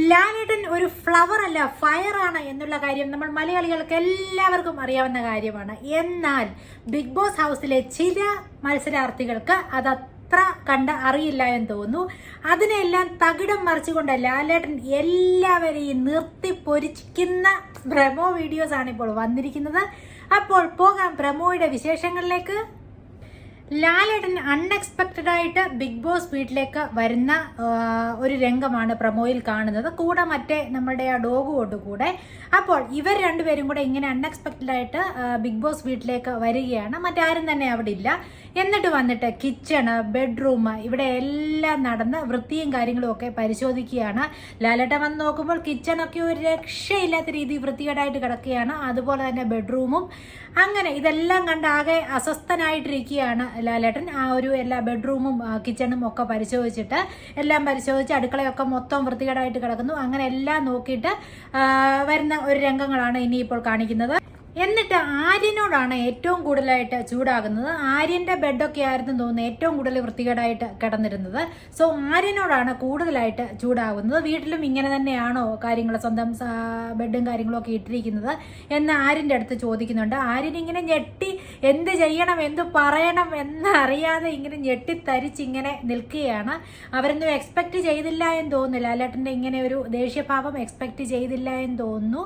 ലാലേട്ടൻ ഒരു ഫ്ലവർ അല്ല, ഫയർ ആണ് എന്നുള്ള കാര്യം നമ്മൾ മലയാളികൾക്ക് എല്ലാവർക്കും അറിയാവുന്ന കാര്യമാണ്. എന്നാൽ ബിഗ് ബോസ് ഹൗസിലെ ചില മത്സരാർത്ഥികൾക്ക് അതത്ര കണ്ട് അറിയില്ല എന്ന് തോന്നുന്നു. അതിനെല്ലാം തകിടം മറിച്ചുകൊണ്ട് ലാലേട്ടൻ എല്ലാവരെയും നിർത്തി പൊരിക്കുന്ന പ്രമോ വീഡിയോസ് ആണ് ഇപ്പോൾ വന്നിരിക്കുന്നത്. അപ്പോൾ പോകാം പ്രമോയുടെ വിശേഷങ്ങളിലേക്ക്. ലാലേട്ടൻ അൺഎക്സ്പെക്റ്റഡ് ആയിട്ട് ബിഗ് ബോസ് വീട്ടിലേക്ക് വരുന്ന ഒരു രംഗമാണ് പ്രമോയിൽ കാണുന്നത്. കൂടെ മറ്റേ നമ്മുടെ ആ ഡോഗ് കൊണ്ട് കൂടെ. അപ്പോൾ ഇവർ രണ്ടുപേരും കൂടെ ഇങ്ങനെ അൺഎക്സ്പെക്റ്റഡ് ആയിട്ട് ബിഗ് ബോസ് വീട്ടിലേക്ക് വരികയാണ്. മറ്റാരും തന്നെ അവിടെ ഇല്ല. എന്നിട്ട് വന്നിട്ട് കിച്ചണ്, ബെഡ്റൂം, ഇവിടെ എല്ലാം നടന്ന് വൃത്തിയും കാര്യങ്ങളും ഒക്കെ പരിശോധിക്കുകയാണ്. ലാലേട്ടൻ വന്ന് നോക്കുമ്പോൾ കിച്ചണൊക്കെ ഒരു രക്ഷയില്ലാത്ത രീതിയിൽ വൃത്തികേടായിട്ട് കിടക്കുകയാണ്. അതുപോലെ തന്നെ ബെഡ്റൂമും. അങ്ങനെ ഇതെല്ലാം കണ്ട് ആകെ അസ്വസ്ഥനായിട്ടിരിക്കുകയാണ് ലാലേട്ടൻ. ആ ഒരു എല്ലാ ബെഡ്റൂമും കിച്ചണും ഒക്കെ എല്ലാം പരിശോധിച്ച് അടുക്കളയൊക്കെ മൊത്തം വൃത്തികേടായിട്ട് കിടക്കുന്നു. അങ്ങനെ എല്ലാം നോക്കിയിട്ട് വരുന്ന ഒരു രംഗങ്ങളാണ് ഇനിയിപ്പോൾ കാണിക്കുന്നത്. എന്നിട്ട് ആര്യനോടാണ് ഏറ്റവും കൂടുതലായിട്ട് ചൂടാകുന്നത്. ആര്യന്റെ ബെഡൊക്കെ ആയിരുന്നു തോന്നുന്നു ഏറ്റവും കൂടുതൽ വൃത്തികേടായിട്ട് കിടന്നിരുന്നത്. സോ ആര്യനോടാണ് കൂടുതലായിട്ട് ചൂടാകുന്നത്. വീട്ടിലും ഇങ്ങനെ തന്നെയാണോ കാര്യങ്ങൾ, സ്വന്തം ബെഡും കാര്യങ്ങളും ഒക്കെ ഇട്ടിരിക്കുന്നത് എന്ന് ആര്യന്റെ അടുത്ത് ചോദിക്കുന്നുണ്ട്. ആര്യൻ ഇങ്ങനെ ഞെട്ടി എന്ത് ചെയ്യണം എന്ത് പറയണം എന്നറിയാതെ ഇങ്ങനെ ഞെട്ടിത്തരിച്ചിങ്ങനെ നിൽക്കുകയാണ്. അവരൊന്നും എക്സ്പെക്ട് ചെയ്തില്ല എന്ന് തോന്നുന്നു. ലാലേട്ടന്റെ ഇങ്ങനെ ഒരു ദേഷ്യഭാവം എക്സ്പെക്ട് ചെയ്തില്ല എന്ന് തോന്നുന്നു.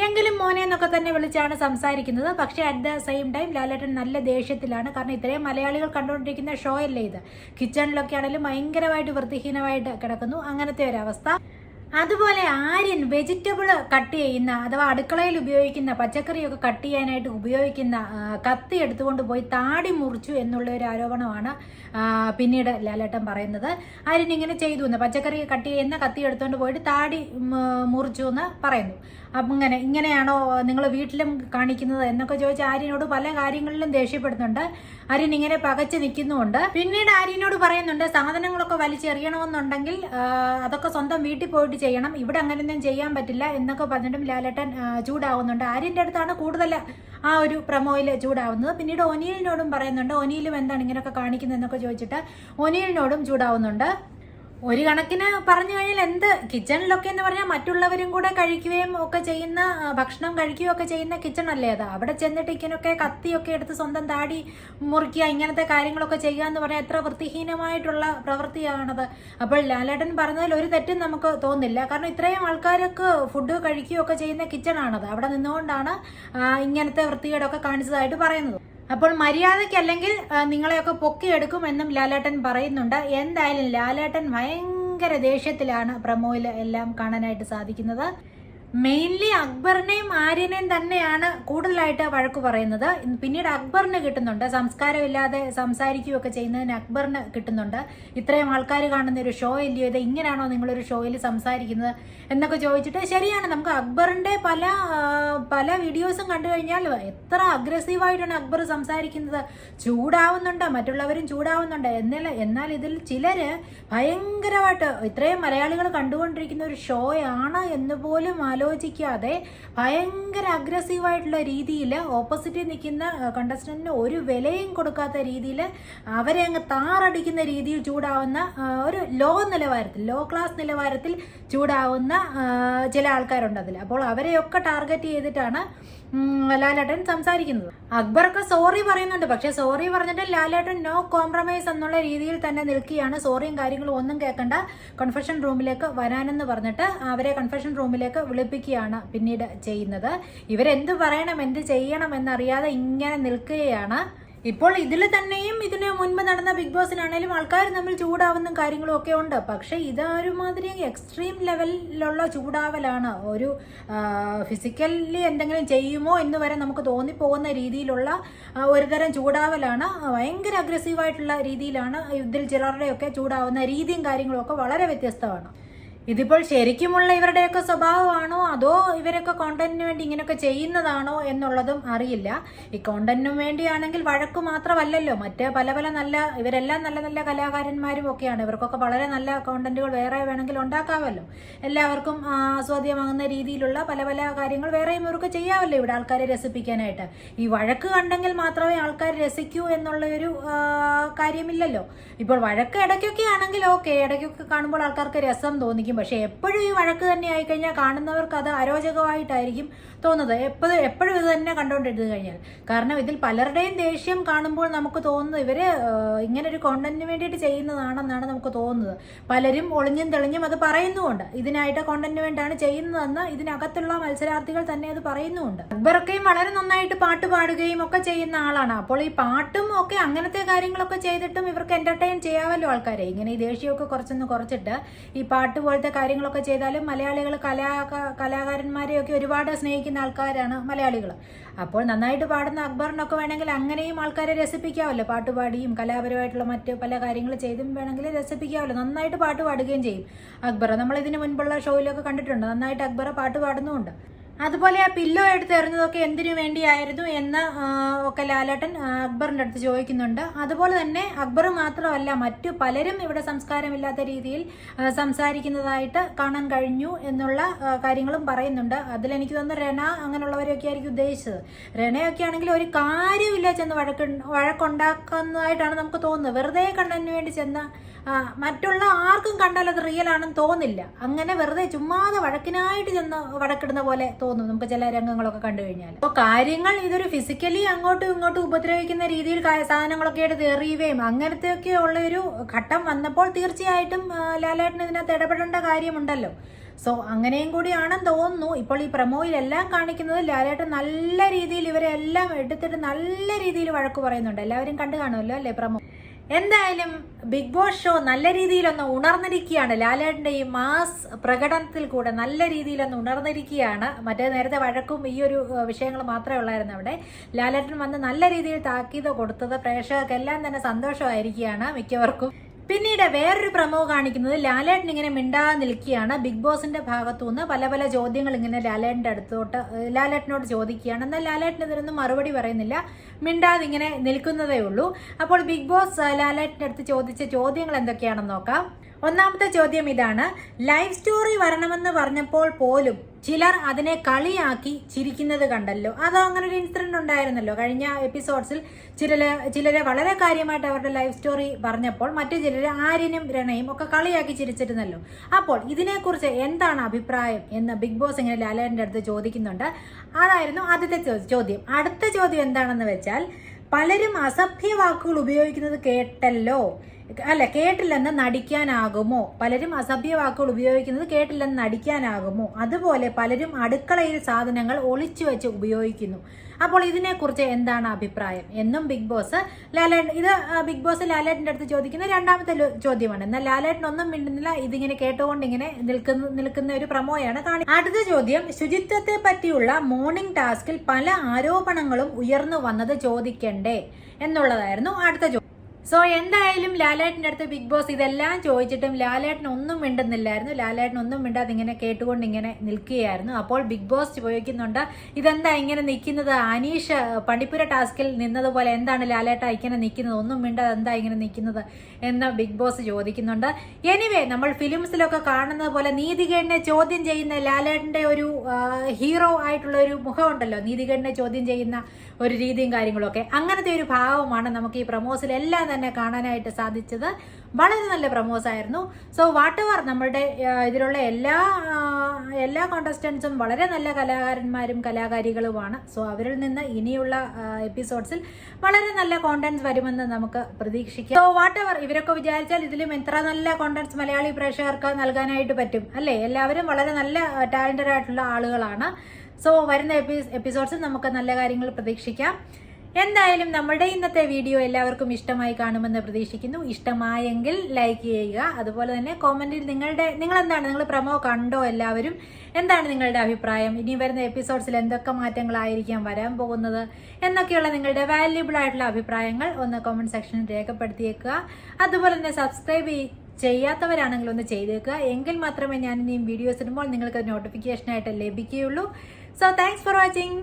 എങ്കിലും മോനെ എന്നൊക്കെ തന്നെ വിളിച്ചാണ് സംസാരിക്കുന്നത്. പക്ഷെ അറ്റ് ദ സെയിം ടൈം ലാലേട്ടൻ നല്ല ദേഷ്യത്തിലാണ്. കാരണം ഇത്രയും മലയാളികൾ കണ്ടുകൊണ്ടിരിക്കുന്ന ഷോ അല്ലേ ഇത്. കിച്ചണിലൊക്കെ ആണെങ്കിലും ഭയങ്കരമായിട്ട് വൃത്തിഹീനമായിട്ട് കിടക്കുന്നു. അങ്ങനത്തെ ഒരവസ്ഥ. അതുപോലെ ആര്യൻ വെജിറ്റബിൾ കട്ട് ചെയ്യുന്ന അഥവാ അടുക്കളയിൽ ഉപയോഗിക്കുന്ന പച്ചക്കറിയൊക്കെ കട്ട് ചെയ്യാനായിട്ട് ഉപയോഗിക്കുന്ന കത്തി എടുത്തുകൊണ്ട് പോയി താടി മുറിച്ചു എന്നുള്ള ഒരു ആരോപണമാണ് പിന്നീട് ലാലേട്ടൻ പറയുന്നത്. ആര്യൻ ഇങ്ങനെ ചെയ്തു എന്ന്, പച്ചക്കറി കട്ട് ചെയ്യുന്ന കത്തി എടുത്തുകൊണ്ട് പോയിട്ട് താടി മുറിച്ചു എന്ന് പറയുന്നു. അപ്പം ഇങ്ങനെയാണോ നിങ്ങൾ വീട്ടിലും കാണിക്കുന്നത് എന്നൊക്കെ ചോദിച്ച് ആര്യനോട് പല കാര്യങ്ങളിലും ദേഷ്യപ്പെടുന്നുണ്ട്. ആര്യൻ ഇങ്ങനെ പകച്ച് നിൽക്കുന്നുമുണ്ട്. പിന്നീട് ആര്യനോട് പറയുന്നുണ്ട് സാധനങ്ങളൊക്കെ വലിച്ചെറിയണമെന്നുണ്ടെങ്കിൽ അതൊക്കെ സ്വന്തം വീട്ടിൽ പോയിട്ട് ചെയ്യണം, ഇവിടെ അങ്ങനെയൊന്നും ചെയ്യാൻ പറ്റില്ല എന്നൊക്കെ പറഞ്ഞിട്ടും ലാലേട്ടൻ ചൂടാവുന്നുണ്ട്. ആര്യന്റെ അടുത്താണ് കൂടുതൽ ആ ഒരു പ്രമോയിൽ ചൂടാവുന്നത്. പിന്നീട് ഒനിയലിനോടും പറയുന്നുണ്ട്. ഒനിയലും എന്താണ് ഇങ്ങനെയൊക്കെ കാണിക്കുന്നത് എന്നൊക്കെ ചോദിച്ചിട്ട് ഒനിയലിനോടും ചൂടാവുന്നുണ്ട്. ഒരു കണക്കിന് പറഞ്ഞു കഴിഞ്ഞാൽ എന്ത് കിച്ചണിലൊക്കെ എന്ന് പറഞ്ഞാൽ മറ്റുള്ളവരും കൂടെ കഴിക്കുകയും ഒക്കെ ചെയ്യുന്ന, ഭക്ഷണം കഴിക്കുകയും ഒക്കെ ചെയ്യുന്ന കിച്ചൺ അല്ലേ അത്. അവിടെ ചെന്നിട്ട് ഇങ്ങനെയൊക്കെ കത്തിയൊക്കെ എടുത്ത് സ്വന്തം താടി മുറിക്കുക, ഇങ്ങനത്തെ കാര്യങ്ങളൊക്കെ ചെയ്യുക എന്ന് പറഞ്ഞാൽ എത്ര വൃത്തിഹീനമായിട്ടുള്ള പ്രവൃത്തിയാണത്. അപ്പോൾ ലാലേട്ടൻ പറഞ്ഞതിൽ ഒരു തെറ്റും നമുക്ക് തോന്നില്ല. കാരണം ഇത്രയും ആൾക്കാരൊക്കെ ഫുഡ് കഴിക്കുകയൊക്കെ ചെയ്യുന്ന കിച്ചണാണത്. അവിടെ നിന്നുകൊണ്ടാണ് ഇങ്ങനത്തെ വൃത്തികേടൊക്കെ കാണിച്ചതായിട്ട് പറയുന്നത്. അപ്പോൾ മര്യാദയ്ക്കല്ലെങ്കിൽ നിങ്ങളെയൊക്കെ പൊക്കിയെടുക്കുമെന്നും ലാലേട്ടൻ പറയുന്നുണ്ട്. എന്തായാലും ലാലേട്ടൻ ഭയങ്കര ദേഷ്യത്തിലാണ് പ്രമോയിൽ എല്ലാം കാണാനായിട്ട് സാധിക്കുന്നത്. മെയിൻലി അക്ബറിനെയും ആര്യനെയും തന്നെയാണ് കൂടുതലായിട്ട് വഴക്ക് പറയുന്നത്. പിന്നീട് അക്ബറിന് കിട്ടുന്നുണ്ട്. സംസ്കാരമില്ലാതെ സംസാരിക്കുകയൊക്കെ ചെയ്യുന്നതിന് അക്ബറിന് കിട്ടുന്നുണ്ട്. ഇത്രയും ആൾക്കാർ കാണുന്ന ഒരു ഷോ ഇല്ലയോ ഇത്, ഇങ്ങനെയാണോ നിങ്ങളൊരു ഷോയിൽ സംസാരിക്കുന്നത് എന്നൊക്കെ ചോദിച്ചിട്ട്. ശരിയാണ്, നമുക്ക് അക്ബറിന്റെ പല വീഡിയോസും കണ്ടു കഴിഞ്ഞാൽ എത്ര അഗ്രസീവായിട്ടാണ് അക്ബർ സംസാരിക്കുന്നത്. ചൂടാവുന്നുണ്ട്, മറ്റുള്ളവരും ചൂടാവുന്നുണ്ട്. എന്നാൽ ഇതിൽ ചിലര് ഭയങ്കരമായിട്ട് ഇത്രയും മലയാളികൾ കണ്ടുകൊണ്ടിരിക്കുന്ന ഒരു ഷോ ആണ് എന്ന് പോലും ആലോചിക്കാതെ ഭയങ്കര അഗ്രസീവായിട്ടുള്ള രീതിയിൽ ഓപ്പോസിറ്റിൽ നിൽക്കുന്ന കണ്ടസ്റ്റന്റിന് ഒരു വിലയും കൊടുക്കാത്ത രീതിയിൽ അവരെ അങ്ങ് താറടിക്കുന്ന രീതിയിൽ ചൂടാവുന്ന ഒരു ലോ ക്ലാസ് നിലവാരത്തിൽ ചൂടാവുന്ന ചില ആൾക്കാരുണ്ട് അതിൽ. അപ്പോൾ അവരെയൊക്കെ ടാർഗറ്റ് ചെയ്തിട്ടാണ് ലാലേട്ടൻ സംസാരിക്കുന്നത്. അക്ബറൊക്കെ സോറി പറയുന്നുണ്ട്. പക്ഷെ സോറി പറഞ്ഞിട്ട് ലാലേട്ടൻ നോ കോംപ്രമൈസ് എന്നുള്ള രീതിയിൽ തന്നെ നിൽക്കുകയാണ്. സോറിയും കാര്യങ്ങളും ഒന്നും കേൾക്കണ്ട, കൺഫെഷൻ റൂമിലേക്ക് വരാനെന്ന് പറഞ്ഞിട്ട് അവരെ കൺഫെഷൻ റൂമിലേക്ക് വിളിപ്പിക്കുകയാണ് പിന്നീട് ചെയ്യുന്നത്. ഇവരെന്ത് പറയണം എന്ത് ചെയ്യണം എന്നറിയാതെ ഇങ്ങനെ നിൽക്കുകയാണ്. ഇപ്പോൾ ഇതിൽ തന്നെയും ഇതിന് മുൻപ് നടന്ന ബിഗ് ബോസിനാണേലും ആൾക്കാർ തമ്മിൽ ചൂടാവുന്ന കാര്യങ്ങളും ഒക്കെ ഉണ്ട്. പക്ഷെ ഇതൊരുമാതിരി എക്സ്ട്രീം ലെവലിലുള്ള ചൂടാവലാണ്. ഒരു ഫിസിക്കലി എന്തെങ്കിലും ചെയ്യുമോ എന്ന് വരെ നമുക്ക് തോന്നിപ്പോകുന്ന രീതിയിലുള്ള ഒരുതരം ചൂടാവലാണ്. ഭയങ്കര അഗ്രസീവായിട്ടുള്ള രീതിയിലാണ് ഇതിൽ ചിലരുടെയൊക്കെ ചൂടാവുന്ന രീതിയും കാര്യങ്ങളും ഒക്കെ വളരെ വ്യത്യസ്തമാണ്. ഇതിപ്പോൾ ശരിക്കുമുള്ള ഇവരുടെയൊക്കെ സ്വഭാവമാണോ അതോ ഇവരൊക്കെ കോണ്ടന്റിന് വേണ്ടി ഇങ്ങനെയൊക്കെ ചെയ്യുന്നതാണോ എന്നുള്ളതും അറിയില്ല. ഈ കോണ്ടന്റിന് വേണ്ടിയാണെങ്കിൽ വഴക്ക് മാത്രമല്ലല്ലോ, മറ്റ് പല ഇവരെല്ലാം നല്ല നല്ല കലാകാരന്മാരും ഒക്കെയാണ്. ഇവർക്കൊക്കെ വളരെ നല്ല കോണ്ടന്റുകൾ വേറെ വേണമെങ്കിൽ ഉണ്ടാക്കാമല്ലോ. എല്ലാവർക്കും ആസ്വാദ്യമാകുന്ന രീതിയിലുള്ള പല കാര്യങ്ങൾ വേറെയും ഇവർക്ക് ചെയ്യാമല്ലോ ഇവിടെ ആൾക്കാരെ രസിപ്പിക്കാനായിട്ട്. ഈ വഴക്ക് കണ്ടെങ്കിൽ മാത്രമേ ആൾക്കാർ രസിക്കൂ എന്നുള്ള ഒരു കാര്യമില്ലല്ലോ. ഇപ്പോൾ വഴക്ക് ഇടയ്ക്കൊക്കെ ആണെങ്കിൽ ഓക്കെ, ഇടയ്ക്കൊക്കെ കാണുമ്പോൾ ആൾക്കാർക്ക് രസം തോന്നിക്കും. ആയിരിക്കും. പക്ഷെ എപ്പോഴും ഈ വഴക്ക് തന്നെ ആയിക്കഴിഞ്ഞാൽ കാണുന്നവർക്ക് അത് അരോചകമായിട്ടായിരിക്കും തോന്നുന്നത്. എപ്പോഴും ഇത് തന്നെ കണ്ടുകൊണ്ടിരുന്നു കഴിഞ്ഞാൽ. കാരണം ഇതിൽ പലരുടെയും ദേഷ്യം കാണുമ്പോൾ നമുക്ക് തോന്നുന്നത് ഇവര് ഇങ്ങനെ ഒരു കോണ്ടന്റിന് വേണ്ടിയിട്ട് ചെയ്യുന്നതാണെന്നാണ് നമുക്ക് തോന്നുന്നത്. പലരും ഒളിഞ്ഞും തെളിഞ്ഞും അത് പറയുന്നുമുണ്ട്. ഇതിനായിട്ട് കോണ്ടന്റിന് വേണ്ടിയാണ് ചെയ്യുന്നതെന്ന് ഇതിനകത്തുള്ള മത്സരാർത്ഥികൾ തന്നെ അത് പറയുന്നുമുണ്ട്. അക്ബറൊക്കെയും വളരെ നന്നായിട്ട് പാട്ട് പാടുകയും ഒക്കെ ചെയ്യുന്ന ആളാണ്. അപ്പോൾ ഈ പാട്ടും ഒക്കെ അങ്ങനത്തെ കാര്യങ്ങളൊക്കെ ചെയ്തിട്ടും ഇവർക്ക് എന്റർടൈൻ ചെയ്യാമല്ലോ ആൾക്കാരെ. ഇങ്ങനെ ഈ ദേഷ്യമൊക്കെ കുറച്ചിട്ട് ഈ പാട്ട് പോലത്തെ കാര്യങ്ങളൊക്കെ ചെയ്താലും മലയാളികൾ കലാകാരന്മാരെയൊക്കെ ഒരുപാട് സ്നേഹിക്കുന്ന ആൾക്കാരാണ് മലയാളികൾ. അപ്പോൾ നന്നായിട്ട് പാടുന്ന അക്ബറിനൊക്കെ വേണമെങ്കിൽ അങ്ങനെയും ആൾക്കാരെ രസിപ്പിക്കാമല്ലോ. പാട്ടുപാടിയും കലാപരമായിട്ടുള്ള മറ്റ് പല കാര്യങ്ങൾ ചെയ്തും വേണമെങ്കിൽ രസിപ്പിക്കാമല്ലോ. നന്നായിട്ട് പാട്ട് പാടുകയും ചെയ്യും അക്ബർ. നമ്മൾ ഇതിന് മുൻപുള്ള ഷോയിലൊക്കെ കണ്ടിട്ടുണ്ട്. നന്നായിട്ട് അക്ബർ പാട്ട് പാടുന്നുമുണ്ട്. അതുപോലെ ആ പില്ലോ എടുത്ത് എറിഞ്ഞതൊക്കെ എന്തിനു വേണ്ടിയായിരുന്നു എന്ന് ഒക്കെ ലാലേട്ടൻ അക്ബറിന്റെ അടുത്ത് ചോദിക്കുന്നുണ്ട്. അതുപോലെ തന്നെ അക്ബർ മാത്രമല്ല മറ്റു പലരും ഇവിടെ സംസ്കാരമില്ലാത്ത രീതിയിൽ സംസാരിക്കുന്നതായിട്ട് കാണാൻ കഴിഞ്ഞു എന്നുള്ള കാര്യങ്ങളും പറയുന്നുണ്ട്. അതിലെനിക്ക് തോന്നുന്നു റെന അങ്ങനെയുള്ളവരെയൊക്കെ ആയിരിക്കും ഉദ്ദേശിച്ചത്. റെനയൊക്കെ ആണെങ്കിൽ ഒരു കാര്യമില്ല ചെന്ന് വഴക്കുണ്ടാക്കുന്നതായിട്ടാണ് നമുക്ക് തോന്നുന്നത്. വെറുതെ കണ്ടതിന് വേണ്ടി ചെന്ന് മറ്റുള്ള ആർക്കും കണ്ടാൽ അത് റിയൽ ആണെന്ന് തോന്നില്ല. അങ്ങനെ വെറുതെ ചുമ്മാതെ വഴക്കിനായിട്ട് ചെന്ന് വഴക്കിടുന്ന പോലെ തോന്നും നമുക്ക് ചില രംഗങ്ങളൊക്കെ കണ്ടു കഴിഞ്ഞാൽ. അപ്പോൾ കാര്യങ്ങൾ ഇതൊരു ഫിസിക്കലി അങ്ങോട്ടും ഇങ്ങോട്ടും ഉപദ്രവിക്കുന്ന രീതിയിൽ സാധനങ്ങളൊക്കെ എടുത്ത് എറിയുകയും അങ്ങനത്തെയൊക്കെ ഉള്ളൊരു ഘട്ടം വന്നപ്പോൾ തീർച്ചയായിട്ടും ലാലേട്ടൻ ഇതിനകത്ത് ഇടപെടേണ്ട കാര്യമുണ്ടല്ലോ. സോ അങ്ങനെയും കൂടിയാണെന്ന് തോന്നുന്നു. ഇപ്പോൾ ഈ പ്രമോയിലെല്ലാം കാണിക്കുന്നത് ലാലേട്ടൻ നല്ല രീതിയിൽ ഇവരെ എല്ലാം എടുത്തിട്ട് നല്ല രീതിയിൽ വഴക്ക് പറയുന്നുണ്ട്. എല്ലാവരും കണ്ടു കാണുമല്ലോ അല്ലേ പ്രമോ. എന്തായാലും ബിഗ് ബോസ് ഷോ നല്ല രീതിയിലൊന്ന് ഉണർന്നിരിക്കുകയാണ്. ലാലേട്ടൻ്റെ ഈ മാസ് പ്രകടനത്തിൽ കൂടെ നല്ല രീതിയിലൊന്ന് ഉണർന്നിരിക്കുകയാണ്. മറ്റേ നേരത്തെ വഴക്കും ഈ ഒരു വിഷയങ്ങൾ മാത്രമേ ഉള്ളായിരുന്നു അവിടെ. ലാലേട്ടൻ വന്ന് നല്ല രീതിയിൽ താക്കീത് കൊടുത്തത് പ്രേക്ഷകർക്കെല്ലാം തന്നെ സന്തോഷമായിരിക്കുകയാണ് മിക്കവർക്കും. പിന്നീട് വേറൊരു പ്രമോ കാണിക്കുന്നത് ലാലേട്ടൻ ഇങ്ങനെ മിണ്ടാതെ നിൽക്കുകയാണ്. ബിഗ് ബോസിന്റെ ഭാഗത്തുനിന്ന് പല പല ചോദ്യങ്ങൾ ഇങ്ങനെ ലാലേട്ടനോട് ചോദിക്കുകയാണ്. എന്നാൽ ലാലേട്ടൻ ഇതിനൊന്നും മറുപടി പറയുന്നില്ല, മിണ്ടാതെ ഇങ്ങനെ നിൽക്കുന്നതേ ഉള്ളൂ. അപ്പോൾ ബിഗ് ബോസ് ലാലേട്ടൻ്റെ അടുത്ത് ചോദിച്ച ചോദ്യങ്ങൾ എന്തൊക്കെയാണെന്ന് നോക്കാം. ഒന്നാമത്തെ ചോദ്യം ഇതാണ്: ലൈഫ് സ്റ്റോറി വരണമെന്ന് പറഞ്ഞപ്പോൾ പോലും ചിലർ അതിനെ കളിയാക്കി ചിരിക്കുന്നത് കണ്ടല്ലോ. അത് അങ്ങനെ ഒരു ഇൻസിഡന്റ് ഉണ്ടായിരുന്നല്ലോ കഴിഞ്ഞ എപ്പിസോഡ്സിൽ. ചിലരെ വളരെ കാര്യമായിട്ട് അവരുടെ ലൈഫ് സ്റ്റോറി പറഞ്ഞപ്പോൾ മറ്റു ചിലർ ആര്യനും രണയും ഒക്കെ കളിയാക്കി ചിരിച്ചിരുന്നല്ലോ. അപ്പോൾ ഇതിനെക്കുറിച്ച് എന്താണ് അഭിപ്രായം എന്ന് ബിഗ് ബോസ് ഇങ്ങനെ ലാലേട്ടൻ്റെ അടുത്ത് ചോദിക്കുന്നുണ്ട്. അതായിരുന്നു ആദ്യത്തെ ചോദ്യം. അടുത്ത ചോദ്യം എന്താണെന്ന് വെച്ചാൽ, പലരും അസഭ്യ വാക്കുകൾ ഉപയോഗിക്കുന്നത് കേട്ടില്ലെന്ന് നടിക്കാനാകുമോ? പലരും അസഭ്യ വാക്കുകൾ ഉപയോഗിക്കുന്നത് കേട്ടില്ലെന്ന് നടിക്കാനാകുമോ? അതുപോലെ പലരും അടുക്കളയിൽ സാധനങ്ങൾ ഒളിച്ചു വെച്ച് ഉപയോഗിക്കുന്നു. അപ്പോൾ ഇതിനെക്കുറിച്ച് എന്താണ് അഭിപ്രായം എന്നും ബിഗ് ബോസ് ലാലേട്ടൻ്റെ അടുത്ത് ചോദിക്കുന്ന രണ്ടാമത്തെ ചോദ്യമാണ്. എന്നാൽ ലാലേട്ടൻ ഒന്നും മിണ്ടുന്നില്ല. ഇതിങ്ങനെ കേട്ടുകൊണ്ട് ഇങ്ങനെ നിൽക്കുന്ന ഒരു പ്രമോയാണ് അടുത്ത ചോദ്യം: ശുചിത്വത്തെ പറ്റിയുള്ള മോർണിംഗ് ടാസ്കിൽ പല ആരോപണങ്ങളും ഉയർന്നു വന്നത് ചോദിക്കണ്ടേ എന്നുള്ളതായിരുന്നു അടുത്ത ചോദ്യം. സോ എന്തായാലും ലാലേട്ടൻ്റെ അടുത്ത് ബിഗ് ബോസ് ഇതെല്ലാം ചോദിച്ചിട്ടും ലാലേട്ടൻ ഒന്നും മിണ്ടുന്നില്ലായിരുന്നു. ലാലേട്ടൻ ഒന്നും മിണ്ടാതെ ഇങ്ങനെ കേട്ടുകൊണ്ട് ഇങ്ങനെ നിൽക്കുകയായിരുന്നു. അപ്പോൾ ബിഗ് ബോസ് ചോദിക്കുന്നുണ്ട്, ഇതെന്താ ഇങ്ങനെ നിൽക്കുന്നത്? അനീഷ് പണിപ്പുര ടാസ്കിൽ നിന്നതുപോലെ എന്താണ് ലാലേട്ട ഇങ്ങനെ നിൽക്കുന്നത്? ഒന്നും മിണ്ടാതെ എന്താ ഇങ്ങനെ നിൽക്കുന്നത് എന്ന് ബിഗ് ബോസ് ചോദിക്കുന്നുണ്ട്. എനിവേ, നമ്മൾ ഫിലിംസിലൊക്കെ കാണുന്നത് പോലെ നീതികേടിനെ ചോദ്യം ചെയ്യുന്ന ലാലേട്ടൻ്റെ ഒരു ഹീറോ ആയിട്ടുള്ള ഒരു മുഖമുണ്ടല്ലോ, നീതികേടിനെ ചോദ്യം ചെയ്യുന്ന ഒരു രീതിയും കാര്യങ്ങളൊക്കെ, അങ്ങനത്തെ ഒരു ഭാവമാണ് നമുക്ക് ഈ പ്രമോസിലെല്ലാം തന്നെ കാണാനായിട്ട് സാധിച്ചത്. വളരെ നല്ല പ്രമോസ് ആയിരുന്നു. സോ വാട്ടെവർ നമ്മളുടെ ഇതിലുള്ള എല്ലാ കോണ്ടസ്റ്റൻസും വളരെ നല്ല കലാകാരന്മാരും കലാകാരികളുമാണ്. സോ അവരിൽ നിന്ന് ഇനിയുള്ള എപ്പിസോഡ്സിൽ വളരെ നല്ല കോണ്ടന്റ്സ് വരുമെന്ന് നമുക്ക് പ്രതീക്ഷിക്കാം. സോ വാട്ടെവർ ഇവരൊക്കെ വിചാരിച്ചാൽ ഇതിലും എത്ര നല്ല കോണ്ടന്റ്സ് മലയാളി പ്രേക്ഷകർക്ക് നൽകാനായിട്ട് പറ്റും അല്ലേ? എല്ലാവരും വളരെ നല്ല ടാലന്റഡ് ആയിട്ടുള്ള ആളുകളാണ്. സോ വരുന്ന എപ്പിസോഡ്സിൽ നമുക്ക് നല്ല കാര്യങ്ങൾ പ്രതീക്ഷിക്കാം. എന്തായാലും നമ്മുടെ ഇന്നത്തെ വീഡിയോ എല്ലാവർക്കും ഇഷ്ടമായി കാണുമെന്ന് പ്രതീക്ഷിക്കുന്നു. ഇഷ്ടമായെങ്കിൽ ലൈക്ക് ചെയ്യുക. അതുപോലെ തന്നെ കോമന്റിൽ നിങ്ങൾ പ്രമോ കണ്ടോ? എല്ലാവരും എന്താണ് നിങ്ങളുടെ അഭിപ്രായം? ഇനി വരുന്ന എപ്പിസോഡ്സിൽ എന്തൊക്കെ മാറ്റങ്ങളായിരിക്കാം വരാൻ പോകുന്നത് എന്നൊക്കെയുള്ള നിങ്ങളുടെ വാല്യുബിൾ ആയിട്ടുള്ള അഭിപ്രായങ്ങൾ ഒന്ന് കോമന്റ് സെക്ഷനിൽ രേഖപ്പെടുത്തിയേക്കുക. അതുപോലെ തന്നെ സബ്സ്ക്രൈബ് ചെയ്യാത്തവരാണെങ്കിൽ ഒന്ന് ചെയ്തേക്കുക. എങ്കിൽ മാത്രമേ ഞാൻ ഇനിയും വീഡിയോസ് ഇടുമ്പോൾ നിങ്ങൾക്ക് നോട്ടിഫിക്കേഷനായിട്ട് ലഭിക്കുകയുള്ളൂ. So thanks for watching.